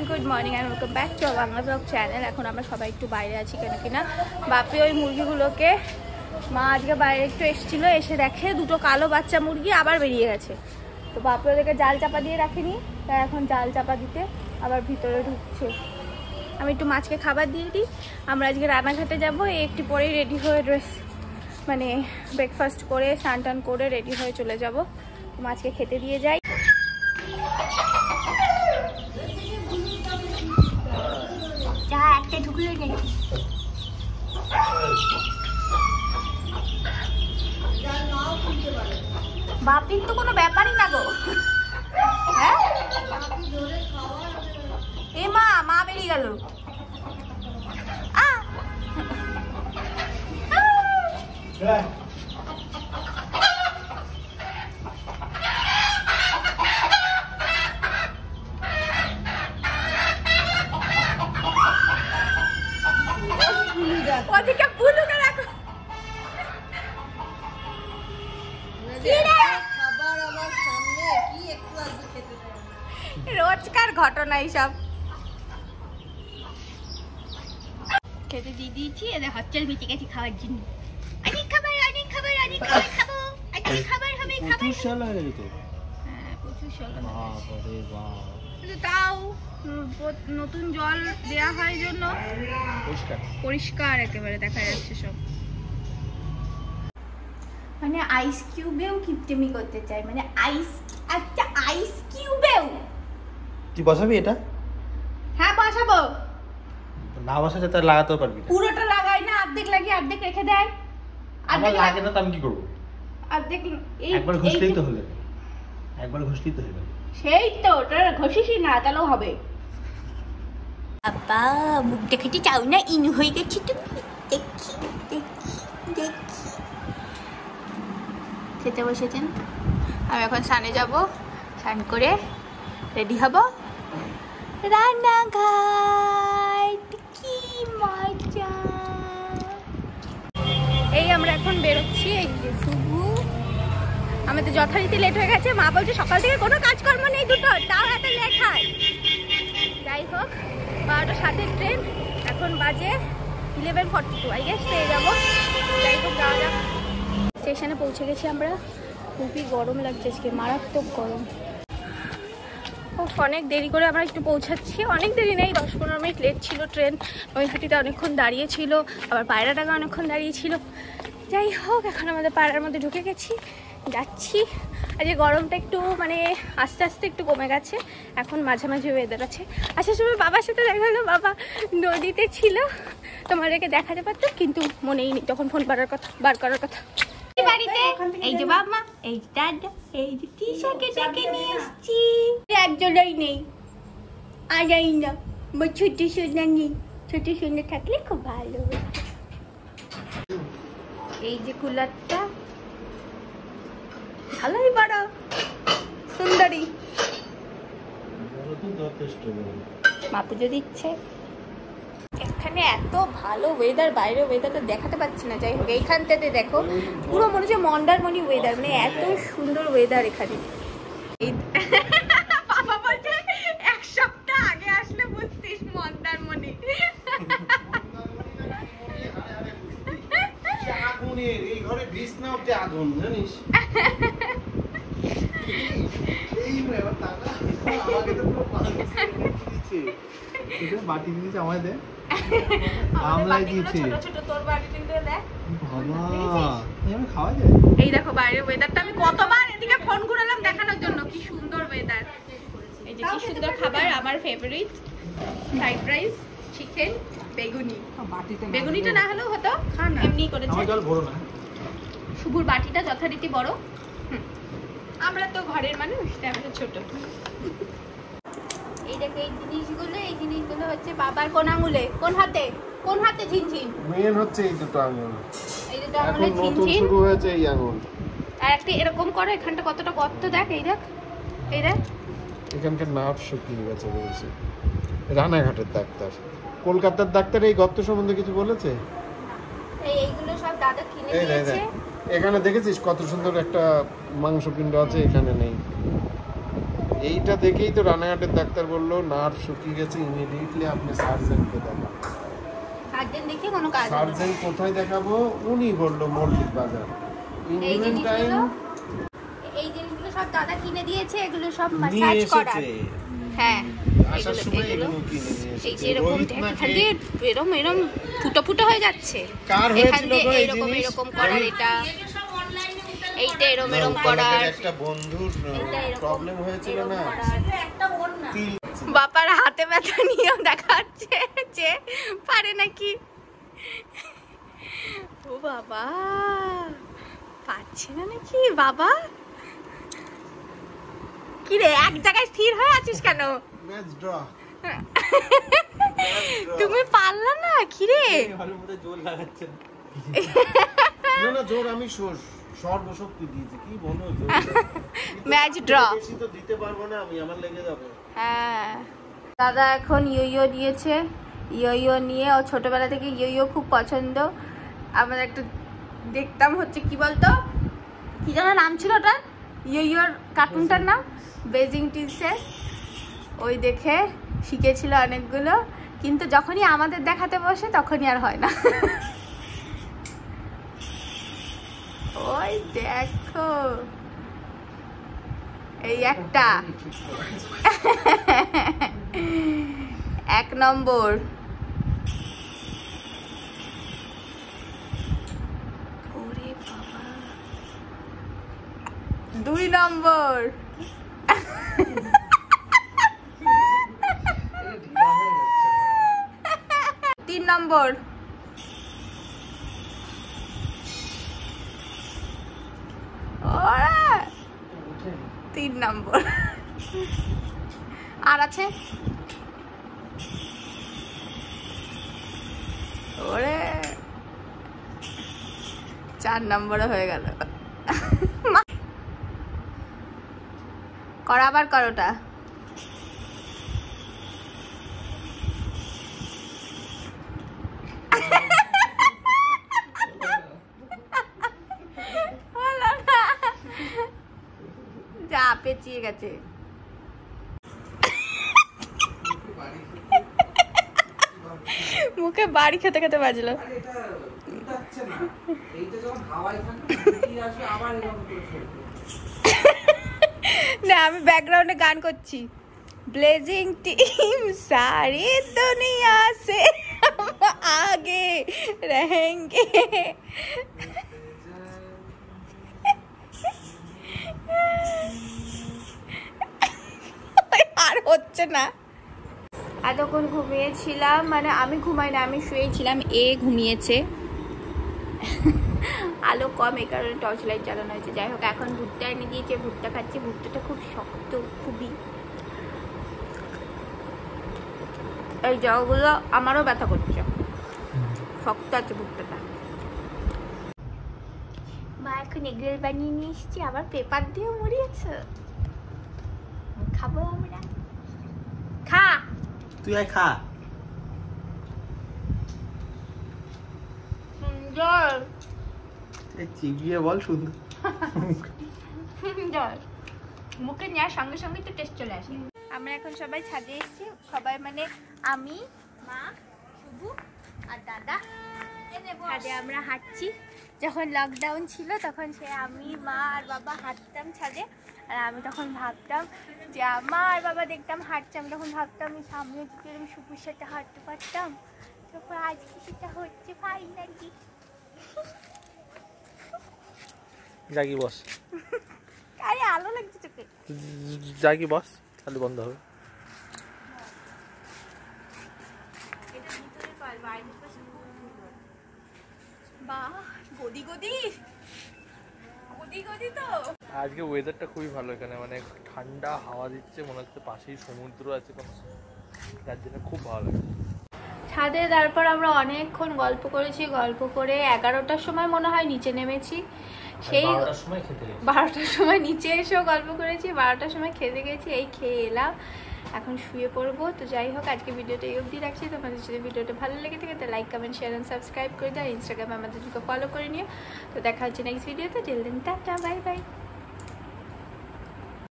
Good morning and welcome back to Bangla blog channel. এখন আমরা সবাই একটু বাইরে আছি কেন কিনা বাপি ওই মুরগিগুলোকে মা আজকে বাইরে একটু এসেছিলো, এসে দেখে দুটো কালো বাচ্চা মুরগি আবার বেরিয়ে গেছে। তো বাপি ওদেরকে জাল চাপা দিয়ে রাখেনি, তাই এখন জাল চাপা দিতে আবার ভিতরে ঢুকছে। আমি একটু মাছকে খাবার দিয়ে দিই। আমরা আজকে রান্নাঘাটে যাবো, একটু পরেই রেডি হয়ে ড্রেস মানে ব্রেকফাস্ট করে স্নান টান করে রেডি হয়ে চলে যাব, মাছকে খেতে দিয়ে যাই। বাপির তো কোনো ব্যাপারই না গো। হ্যাঁ এ মা বেরিয়ে গেল। ওদিকে বুলুকে রাখো। রোজকার ঘটনা এইসব। খেতে দিয়ে দিয়েছি, এদের হচ্চল বেঁচে গেছি খাওয়ার জন্য। অনেক খাবার খাবো, অনেক খাবার হবে। হ্যাঁ প্রচুর শোল কিন্তু তাও নতুন জল দেয়া হয় জন্য পরিষ্কার একেবারে দেখা যাচ্ছে সব। মানে আইস কিউবেও কিপটেমি করতে চাই, মানে একটা আইস কিউবেও। তুই বসাবি এটা? হ্যাঁ বসাবো। না বসালে তার লাগাতেও পারবি না। পুরোটা লাগাই না, অর্ধেক লাগিয়ে অর্ধেক রেখে দেয়। আমার লাগে না তো আমি কি করব? অর্ধেক একবার ঘষলেই তো হলো। সেই তো ওটা ঘষিসই না তাহলেও হবে। বাবা মুখ দেখাতে চাও না, ইনু হয়ে গেছি তুমি। দেখি খেতে বসেছেন। আমি এখন স্নানে যাব, স্নান করে রেডি হব, রান্নাঘাট। কি মজা! এই আমরা এখন বেরোচ্ছি। এই যে শুভু, আমাদের যথারীতি লেট হয়ে গেছে। মা বলছে সকাল থেকে কোনো কাজকর্ম নেই দুটো, তাও এত লেট হয়। যাই হোক 12টার সাথে ট্রেন, এখন বাজে 11:42। আই গেস পেয়ে যাবো। যাই হোক যাওয়া যাক। স্টেশনে পৌঁছে গেছি আমরা। খুবই গরম লাগছে আজকে, মারাত্মক গরম। অনেক দেরি করে আমরা একটু পৌঁছাচ্ছি। অনেক দেরি নেই, 10-15 মিনিট লেট ছিল ট্রেন। নৈহাটিতে অনেকক্ষণ দাঁড়িয়েছিল, আবার পায়রাটাকে অনেকক্ষণ দাঁড়িয়েছিল। যাই হোক এখন আমাদের পায়রার মধ্যে ঢুকে গেছি, যাচ্ছি। আজকে গরমটা একটু মানে আস্তে আস্তে একটু কমে গেছে, এখন মাঝামাঝি ওয়েদার আছে। আসার সময় বাবার সাথে দেখা হলো, বাবা নদীতে ছিল, তোমাদেরকে দেখাতে পারতাম কিন্তু মনেই নেই তখন ফোন বার করার কথা। বাড়িতে এই যে বাবা, এই যে দাদা, এই যে টিশাকে ডেকে নিয়ে এসছি। একজনই নেই, আজাই না। ছোট সোনা নেই, ছোট সোনা থাকলে খুব ভালো। এই যে কুলারটা ভালোই বড়, সুন্দরী। মাপু যদি ইচ্ছে। এখানে এত ভালো ওয়েদার, বাইরে ওয়েদারটা দেখাতে পাচ্ছি না। যাই হোক এইখানটাতে দেখো পুরো মনে হচ্ছে মন্দারমণি ওয়েদার, মানে এত সুন্দর ওয়েদার এখানে। বাবা বলছে 1 সপ্তাহ আগে আসলে বুঝতিস মন্দারমণি। এই ঘরে বিছনা উঠে আগুন জানিস। এই এবার টাকা আমাকে তো পুরো পানি দিয়েছে। এটা বাটি দিয়েছে আমায় দে। আমলাই দিয়েছে। ছোট ছোট তোর বাটি দিতে দেখ। বাবা আমি খাওয়া যায়। এই দেখো বাইরের ওয়েদারটা, আমি কতবার এদিকে ফোন ঘুরালাম দেখানোর জন্য কি সুন্দর ওয়েদার। এই যে কি সুন্দর খাবার, আমার ফেভারিট ফ্রাইড রাইস, চিকেন, বেগুনি। বেগুনিটা না হলেও হতো, এমনি করেছে। আমার জল ভরো না। শুভুর বাটিটা যথারীতি বড়। আমরা তো ঘরের মানুষ, তাই আমরা ছোট। এই দেখো এই জিনিসগুলো হচ্ছে বাবার কোন আঙুলে, কোন হাতে ঝিনঝিন। মেন হচ্ছে এই দুটো আঙুল। এই দুটো আঙুলে ঝিনঝিন শুরু হয়েছে এই আঙুল। আর একটা এরকম করো, এখানটা কতটা গর্ত দেখ। এই দেখ এখানকার নার্ভ শুকিয়ে গেছে বলছে রানাঘাটের ডাক্তার। কলকাতার ডাক্তার এই গর্ত সম্বন্ধে কিছু বলেছে? এইগুলো সব দাদা কিনে দিয়েছে। এখানে দেখেছিস কত সুন্দর একটা মাংসপিণ্ড আছে, এখানে নেই। এইটা দেখেই তো রানাঘাটের ডাক্তার বললো নার্ভ শুকিয়ে গেছে, ইমিডিয়েটলি আপনি সার্জনকে দেখান। সার্জেন দেখে কোনো কাজ হবে না। সার্জেন কোথায় দেখাবো? উনি বললো মল্লিক বাজার। এই জিনিসগুলো সব দাদা কিনে দিয়েছে, এগুলো সব ম্যাসাজ করার। হ্যাঁ, আসার সময় এগুলো কিনে নিয়ে এই এসেছে। যে এরকম রোহিত না এখান দিয়ে এরকম ফুটো ফুটো হয়ে যাচ্ছে। কার এখান হয়েছিল দিয়ে গো এই এরকম জিনিস? এরকম করার, এটা এইটা এরকম করার, একটা বন্ধুর প্রবলেম হয়েছিল না, তিল। বাপার হাতে ব্যথা নিয়েও দেখাচ্ছে যে পারে নাকি। ও বাবা, পারছে না নাকি বাবা? কি রে, এক জায়গায় স্থির হয়ে আছিস কেন? Match draw. তুমি পারলা না? কি রে, জোর লাগাচ্ছে না, জোর আমি সর্বশক্তি দিয়েছি, কি বলো জোর। Match draw. বেশি তো দিতে পারবো না আমি, আমার লেগে যাবে। হ্যাঁ, দাদা এখন ইয়ো নিয়েছে। ইয়ো নিয়ে, ও ছোটবেলা থেকে ইয়ো খুব পছন্দ। আমরা একটা দেখতাম, হচ্ছে কি বলতো, কি যেন নাম ছিল ওটা, ইয়োর কার্টুনটার নাম বেজিং টিলসের। ওই দেখে শিখেছিল অনেকগুলো, কিন্তু যখনই আমাদের দেখাতে বসে তখনই আর হয় না। ওই দেখো, এই একটা 1 নম্বর। ওরে বাবা, 2 নম্বর। 3 নম্বর। ওরে 3 নম্বর। আর আছে, ওরে 4 নম্বরে হয়ে গেল। কর, আবার করোটা। যা পেঁচিয়ে গেছে। মুখে বাড়ি খেতে খেতে বাজলো। না, আমি ব্যাকগ্রাউন্ডে গান করছি। ব্লেজিং टीम सारी दुनिया से आगे रहेंगे। আর হচ্ছে না। এতক্ষণ ঘুমিয়েছিলাম, মানে আমি ঘুমাই না, আমি শুয়েছিলাম, এ ঘুমিয়েছে। আলো কম, এই কারণে টর্চ লাইট চালানো হয়েছে। যাই হোক, এখন ভুট্টা এনে দিয়েছে, ভুট্টা খাচ্ছি। ভুট্টাটা খুব শক্ত, খুবই। এই জায়গাগুলো আমারও ব্যথা করছে, শক্ত আছে ভুট্টাটা। মা এখন এগরোল বানিয়ে নিয়ে এসছি, আবার পেপার দিয়ে মরিয়েছে। খাবো আমরা। খা, তুই আয় খা। সুন্দর, চিবিয়ে বল সুন্দর। সুন্দর, মুখে নেওয়ার সঙ্গে সঙ্গে তো টেস্ট চলে আসে। আমরা এখন সবাই ছাদে এসেছি, সবাই মানে আমি, মা, শুভু আর দাদা ছাদে আমরা হাঁটছি। যখন লকডাউন ছিল তখন সে আমি, মা আর বাবা হাঁটতাম ছাদে। আর আমি তখন ভাবতাম যে মা আর বাবা দেখতাম হাঁটছে, আমি তখন ভাবতাম আমি সামনে যদি আমি শুভুর সাথে হাঁটতে পারতাম। তারপর আজকে সেটা হচ্ছে ফাইনালি। জাগি বস। আরে আলো লাগছে চোখে। জাগি বস, তাহলে বন্ধ হবে। বাহ, গদি গদি গদি গদি তো। আজকে ওয়েদারটা খুবই ভালো এখানে, মানে ঠান্ডা হাওয়া দিচ্ছে, মনে হচ্ছে পাশেই সমুদ্র আছে কোনো, যার জন্য খুব ভালো লাগে। ছাদে তারপর আমরা অনেকক্ষণ গল্প করেছি, গল্প করে 11টার সময় মনে হয় নিচে নেমেছি। সেই 12টার সময় নিচে এসেও গল্প করেছি, 12টার সময় খেতে গেছি, এই খেয়ে এলাম, এখন শুয়ে পড়বো। তো যাই হোক, আজকে ভিডিওটা এই অবধি রাখছি। তোমাদের যদি ভিডিওটা ভালো লেগে থাকে তো like, comment, share and subscribe করে দাও। ইনস্টাগ্রামে আমাদেরকে ফলো করে নিও। তো দেখা হচ্ছে নেক্সট ভিডিওতে। Till then tata, bye by.